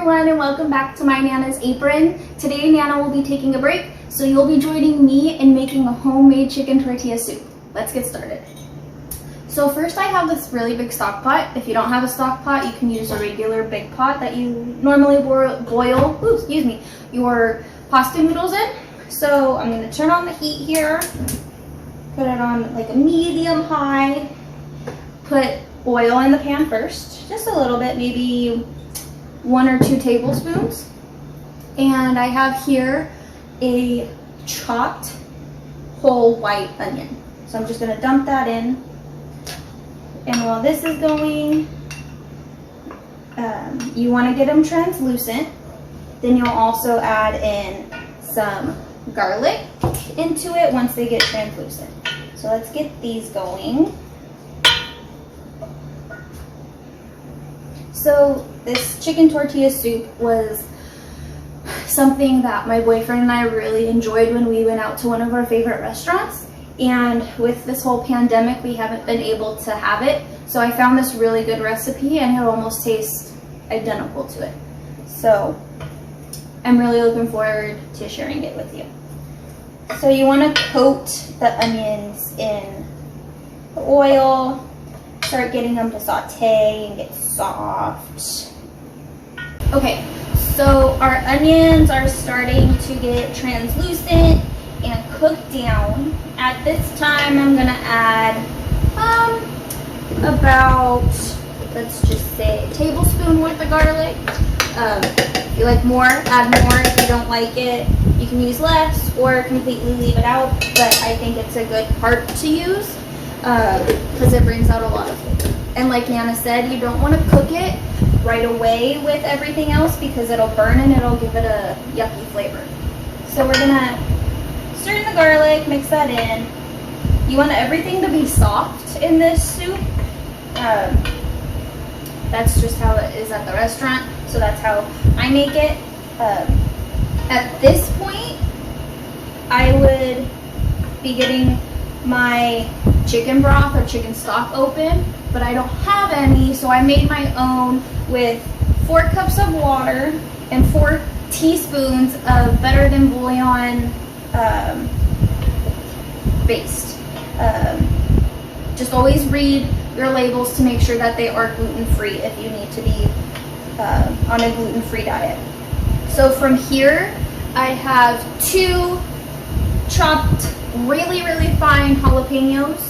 everyone, and welcome back to my Nana's Apron. Today Nana will be taking a break, so you'll be joining me in making a homemade chicken tortilla soup. Let's get started. So first I have this really big stock pot. If you don't have a stock pot, you can use a regular big pot that you normally boil your pasta noodles in. So I'm going to turn on the heat here, put it on like a medium high, put oil in the pan first, just a little bit, maybe 1 or 2 tablespoons. And I have here a chopped whole white onion. So I'm just going to dump that in. And while this is going, you want to get them translucent. Then you'll also add in some garlic into it once they get translucent. So let's get these going. So this chicken tortilla soup was something that my boyfriend and I really enjoyed when we went out to one of our favorite restaurants. And with this whole pandemic, we haven't been able to have it. So I found this really good recipe and it almost tastes identical to it. So I'm really looking forward to sharing it with you. So you want to coat the onions in the oil. Start getting them to saute and get soft. Okay, so our onions are starting to get translucent and cook down. At this time, I'm gonna add about, let's just say, a tablespoon worth of garlic. If you like more, add more. If you don't like it, you can use less or completely leave it out. But I think it's a good part to use because it brings out a lot of flavor. And like Nana said, you don't want to cook it right away with everything else because it'll burn and it'll give it a yucky flavor. So we're gonna stir in the garlic, mix that in. You want everything to be soft in this soup. That's just how it is at the restaurant, so that's how I make it. At this point, I would be getting my chicken broth or chicken stock open, but I don't have any, so I made my own with 4 cups of water and 4 teaspoons of better than bouillon paste. Just always read your labels to make sure that they are gluten-free if you need to be on a gluten-free diet. So from here, I have 2 chopped really fine jalapenos,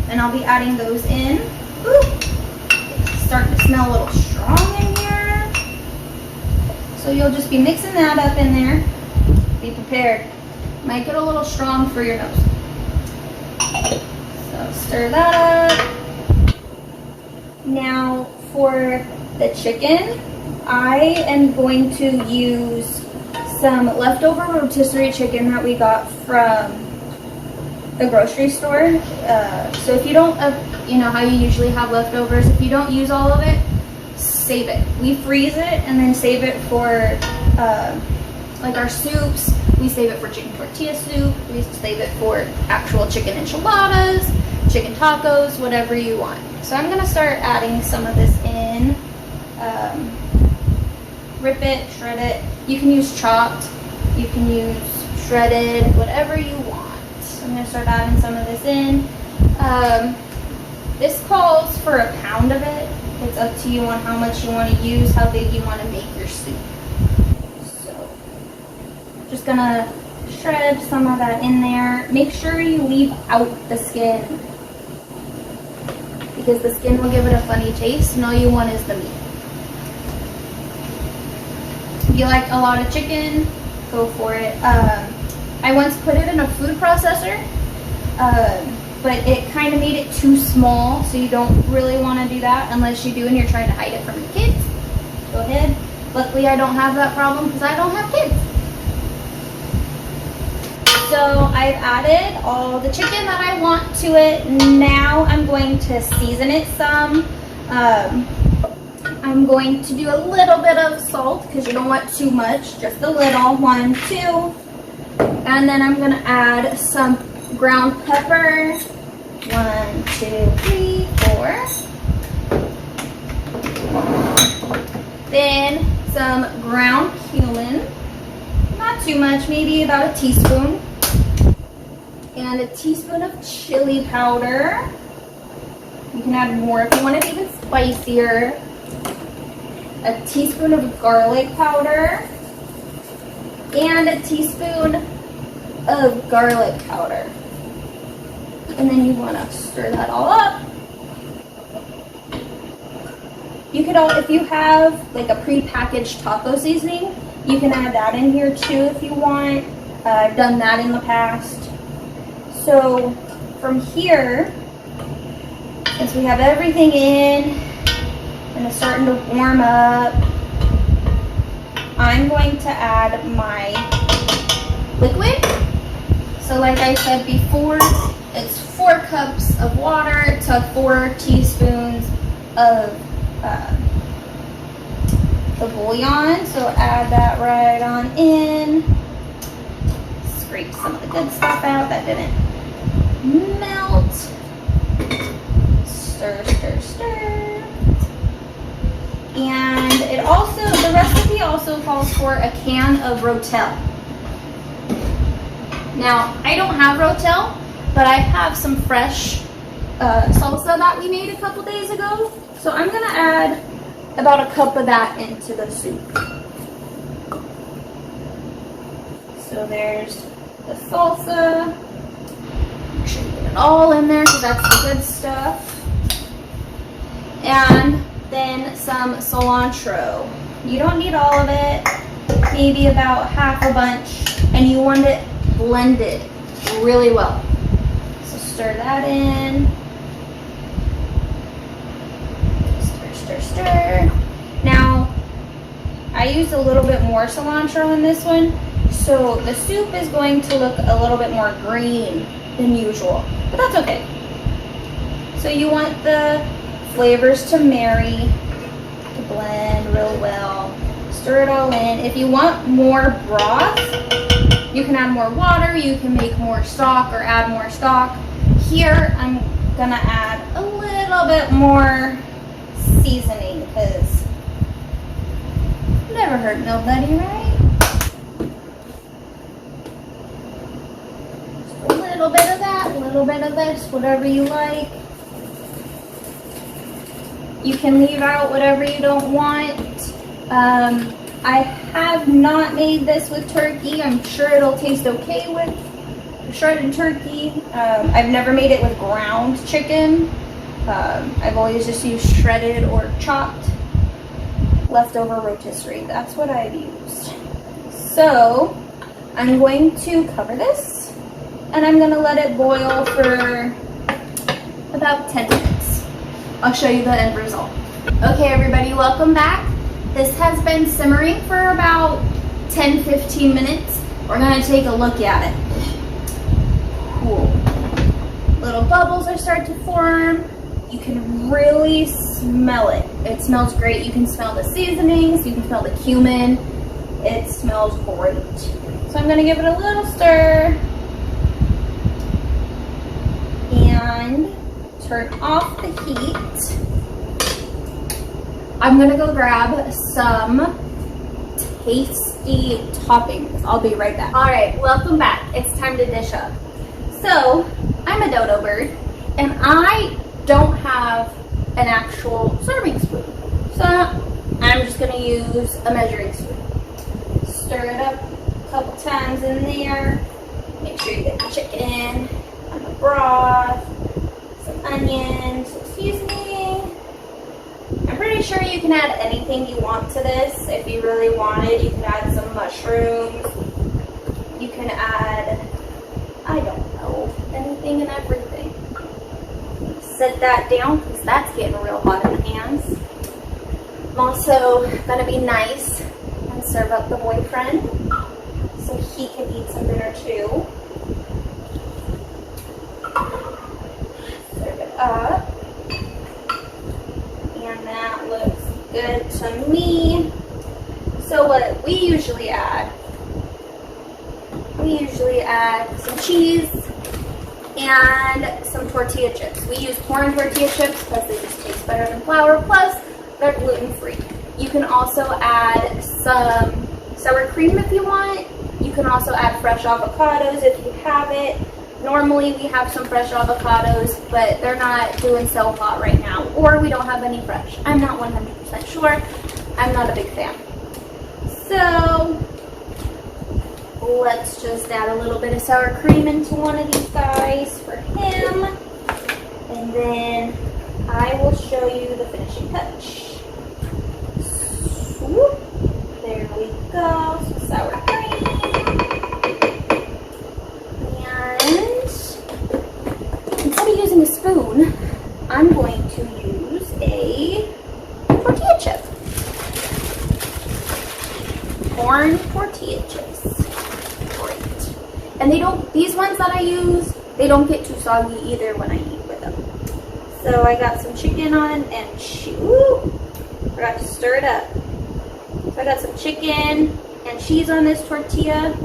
and I'll be adding those in. Ooh, it's starting to smell a little strong in here. So you'll just be mixing that up in there. Be prepared. Might get a little strong for your nose. So stir that up. Now for the chicken, I am going to use some leftover rotisserie chicken that we got from the grocery store. So if you don't, you know how you usually have leftovers, if you don't use all of it, save it. We freeze it and then save it for like our soups. We save it for chicken tortilla soup. We save it for actual chicken enchiladas, chicken tacos, whatever you want. So I'm gonna start adding some of this in. Rip it, shred it. You can use chopped, you can use shredded, whatever you want. So I'm gonna start adding some of this in. This calls for a pound of it. It's up to you on how much you want to use, how big you want to make your soup. So just gonna shred some of that in there. Make sure you leave out the skin because the skin will give it a funny taste and all you want is the meat. If you like a lot of chicken, go for it. I once put it in a food processor, but it kind of made it too small, so you don't really want to do that unless you do and you're trying to hide it from your kids. Go ahead. Luckily, I don't have that problem because I don't have kids. So I've added all the chicken that I want to it. Now I'm going to season it some. I'm going to do a little bit of salt because you don't want too much, just a little, 1, 2. And then I'm going to add some ground pepper, 1, 2, 3, 4. Then some not too much, maybe about a teaspoon. And a teaspoon of chili powder. You can add more if you want it even spicier. A teaspoon of garlic powder. And a teaspoon of garlic powder. And then you want to stir that all up. You could, if you have like a pre-packaged taco seasoning, you can add that in here too if you want. I've done that in the past. So from here, since we have everything in and it's starting to warm up, I'm going to add my liquid. So like I said before, it's 4 cups of water to 4 teaspoons of the bouillon, so add that right on in. Scrape some of the good stuff out that didn't melt. Stir, stir, stir. And it also, the recipe also calls for a can of Rotel. Now, I don't have Rotel, but I have some fresh salsa that we made a couple days ago. So I'm gonna add about a cup of that into the soup. So there's the salsa. Make sure you get it all in there because that's the good stuff. And then some cilantro. You don't need all of it, maybe about half a bunch, and you want it blended really well. So stir that in. Stir, stir. Now, I used a little bit more cilantro in this one, so the soup is going to look a little bit more green than usual, but that's okay. So you want the flavors to marry, to blend real well. Stir it all in. If you want more broth, you can add more water, you can make more stock or add more stock. Here, I'm gonna add a little bit more seasoning because never hurt nobody, right? Just a little bit of that, a little bit of this, whatever you like. You can leave out whatever you don't want. I have not made this with turkey. I'm sure it'll taste okay with shredded turkey. I've never made it with ground chicken. I've always just used shredded or chopped leftover rotisserie. That's what I've used. So I'm going to cover this and I'm going to let it boil for about 10 minutes. I'll show you the end result. Okay, everybody, welcome back. This has been simmering for about 10-15 minutes. We're going to take a look at it. Cool. Little bubbles are starting to form. You can really smell it. It smells great. You can smell the seasonings. You can smell the cumin. It smells great. So I'm going to give it a little stir. And turn off the heat. I'm going to go grab some tasty toppings. I'll be right back. All right, welcome back. It's time to dish up. So, I'm a dodo bird, and I don't have an actual serving spoon. So, I'm just going to use a measuring spoon. Stir it up a couple times in there. Make sure you get the chicken and the broth, some onions, some seasoning. I'm pretty sure you can add anything you want to this. If you really wanted, you can add some mushrooms. You can add, I don't know, anything and everything. Set that down because that's getting real hot in the hands. I'm also going to be nice and serve up the boyfriend so he can eat some dinner too. Serve it up. And that looks good to me. So what we usually add some cheese and some tortilla chips. We use corn tortilla chips because they just taste better than flour, plus they're gluten-free. You can also add some sour cream if you want. You can also add fresh avocados if you have it. Normally we have some fresh avocados, but they're not doing so hot right now, or we don't have any fresh. I'm not 100% sure. I'm not a big fan. So let's just add a little bit of sour cream into one of these guys for him. And then I will show you the finishing touch. Swoop. There we go. Some sour cream. And instead of using a spoon, I'm going to use a tortilla chip. Corn tortilla chips. Great. And these ones that I use, they don't get too soggy either when I eat with them. So I got some chicken on and forgot to stir it up. So I got some chicken and cheese on this tortilla.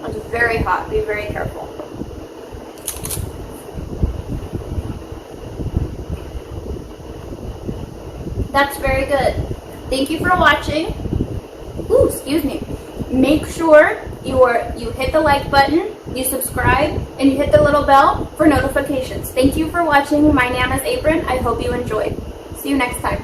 It's very hot, be very careful. That's very good. Thank you for watching. Ooh, excuse me. Make sure you hit the like button, you subscribe, and you hit the little bell for notifications. Thank you for watching my Nana's Apron. I hope you enjoyed. See you next time.